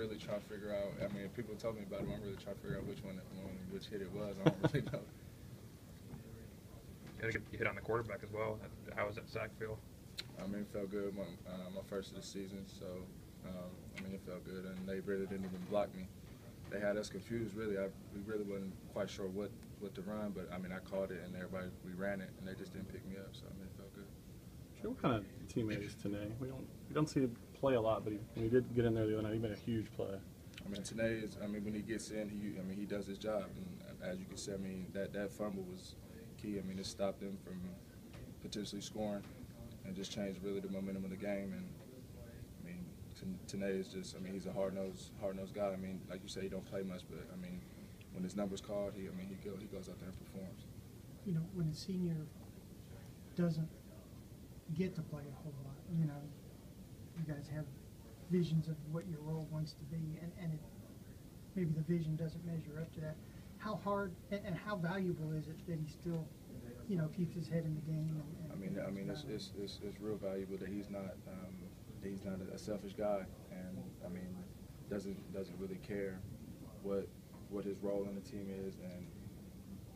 really trying to figure out. I mean, if people told me about him, I'm really trying to figure out which hit it was. I don't really know. You hit on the quarterback as well. How was that sack feel? I mean, it felt good. My first of the season, so I mean, it felt good, and they really didn't even block me. They had us confused, really. We really wasn't quite sure what to run, but I mean, I called it, and we ran it, and they just didn't pick me up. So I mean, it felt good. Trey, what kind of teammate is Tanay? We don't see him play a lot, but when he did get in there the other night, he made a huge play. I mean, Tanay is. I mean, when he gets in, he does his job, and as you can see, I mean, that fumble was key. I mean, it stopped them from potentially scoring, and just changed really the momentum of the game. And I mean, Tanay is just. I mean, he's a hard-nosed guy. I mean, like you say, he don't play much, but I mean, when his number's called, he goes out there and performs. You know, when a senior doesn't get to play a whole lot, you know, you guys have visions of what your role wants to be, and maybe the vision doesn't measure up to that. How hard and how valuable is it that he still, you know, keeps his head in the game? I mean, it's real valuable that he's not a selfish guy, and I mean, doesn't really care what his role in the team is and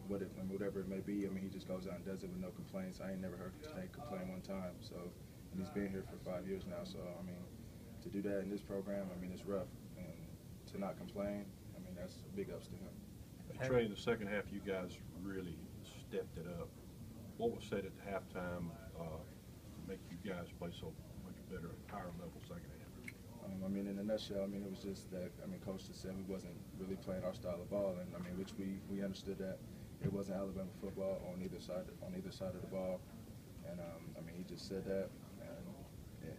whatever it may be. I mean, he just goes out and does it with no complaints. I ain't never heard Tanay complain one time. So, and he's been here for 5 years now. So, I mean, to do that in this program, I mean, it's rough. And to not complain, I mean, that's big ups to him. Trey, in the second half, you guys really stepped it up. What was said at halftime to make you guys play so much better, higher level second half? I mean, in a nutshell, I mean, it was just that, I mean, Coach just said we wasn't really playing our style of ball, and I mean, which we understood that it wasn't Alabama football on either side of the ball, and I mean, he just said that,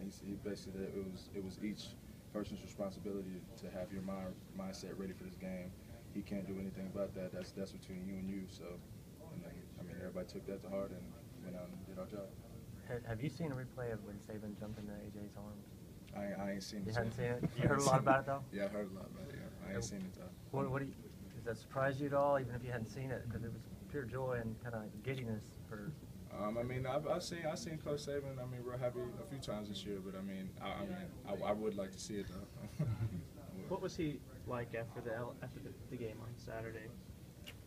and he basically said it was each person's responsibility to have your mindset ready for this game. He can't do anything about that. That's between you and you. So, and then, I mean, everybody took that to heart and went out and did our job. Have you seen a replay of when Saban jumped into AJ's arms? I ain't seen it. You haven't seen it? You heard a lot about it, though? Yeah, I heard a lot about it, yeah. I ain't seen it, though. What does that surprise you at all, even if you hadn't seen it? Because it was pure joy and kind of giddiness for... I mean, I've seen Coach Saban, I mean, real happy a few times this year, but I mean, I would like to see it, though. What was he like after the game on Saturday?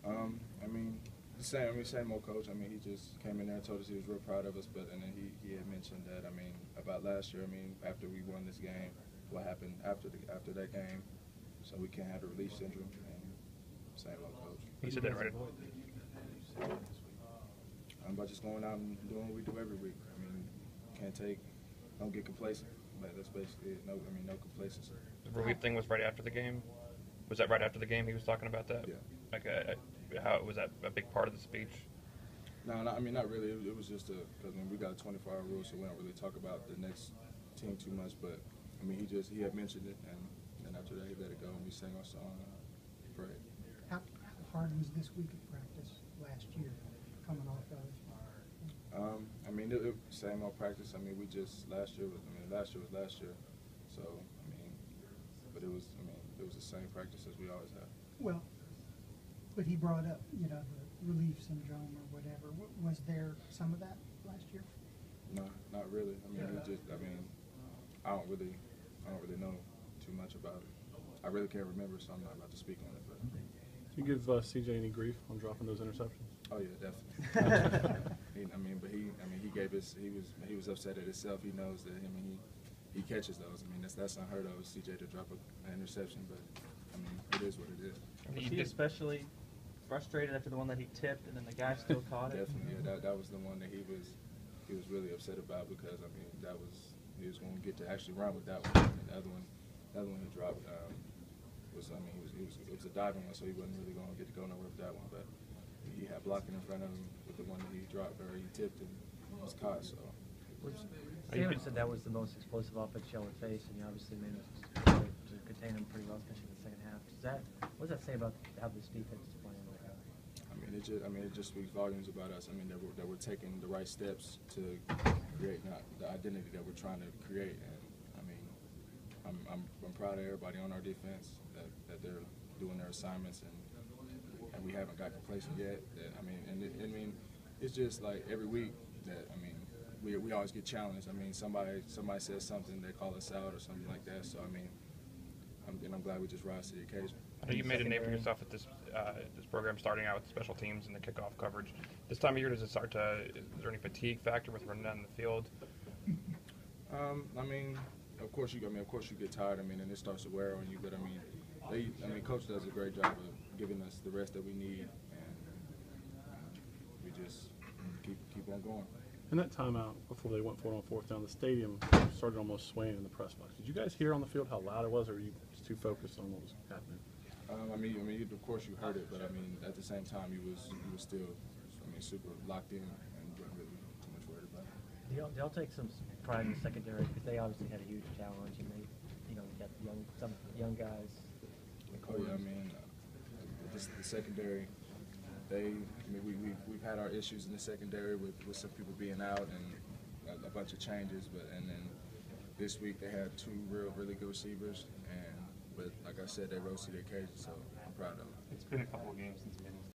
I mean, same old coach. I mean, he just came in there and told us he was real proud of us. And then he had mentioned that, I mean, about last year. I mean, after we won this game, what happened after that game. So we can't have the relief syndrome. And same old coach. He said that right. I'm about just going out and doing what we do every week. I mean, don't get complacent. But that's basically it. No complacency. The relief thing was right after the game. Was that right after the game he was talking about that? Yeah. Like, how was that a big part of the speech? No, I mean, not really. It was just because we got a 24-hour rule, so we don't really talk about the next team too much. But I mean, he had mentioned it, and then after that he let it go, and we sang our song and prayed. How hard was this week of practice last year, coming off of? I mean, it same old practice. I mean, last year was last year. So I mean, but it was the same practice as we always have. Well, but he brought up, you know, the relief syndrome or whatever. Was there some of that last year? No, not really. I mean, I don't really know too much about it. I really can't remember, so I'm not about to speak on it. But do you give CJ any grief on dropping those interceptions? Oh yeah, definitely. He was upset at himself. He knows that. I mean, he catches those. I mean, that's unheard of, CJ to drop an interception. But I mean, it is what it is. Was he especially frustrated after the one that he tipped, and then the guy still caught it? Definitely, yeah. That was the one that he was really upset about, because I mean, he was going to get to actually run with that one. And the other one he dropped it was a diving one, so he wasn't really going to get to go nowhere with that one. But he had blocking in front of him with the one that he dropped, or he tipped and was caught. So. Saban said that was the most explosive offense y'all would face, and you obviously managed to contain them pretty well, especially in the second half. What does that say about how this defense is playing right now? It just speaks volumes about us. I mean, that we're taking the right steps to create the identity that we're trying to create. And I mean, I'm proud of everybody on our defense that they're doing their assignments, and we haven't got complacent yet. It's just like every week that we always get challenged. I mean, somebody says something, they call us out or something like that. So I mean, I'm glad we just rise to the occasion. I know you made a name for yourself at this program, starting out with special teams and the kickoff coverage. This time of year, does it start to? Is there any fatigue factor with running out in the field? I mean, of course you get tired. I mean, and it starts to wear on you. But I mean, coach does a great job of giving us the rest that we need, and we just keep on going. In that timeout, before they went for it on fourth down, the stadium started almost swaying in the press box. Did you guys hear on the field how loud it was, or were you just too focused on what was happening? I mean, of course you heard it, but I mean, at the same time, you was still, super locked in and wasn't really too much worried about it. Do y'all take some pride in the secondary because they obviously had a huge challenge and they, you got some young guys. Oh yeah, I mean, the secondary. We've had our issues in the secondary with some people being out and a bunch of changes, and then this week they had two really good receivers, but like I said, they rose to the occasion, so I'm proud of them. It's been a couple of games since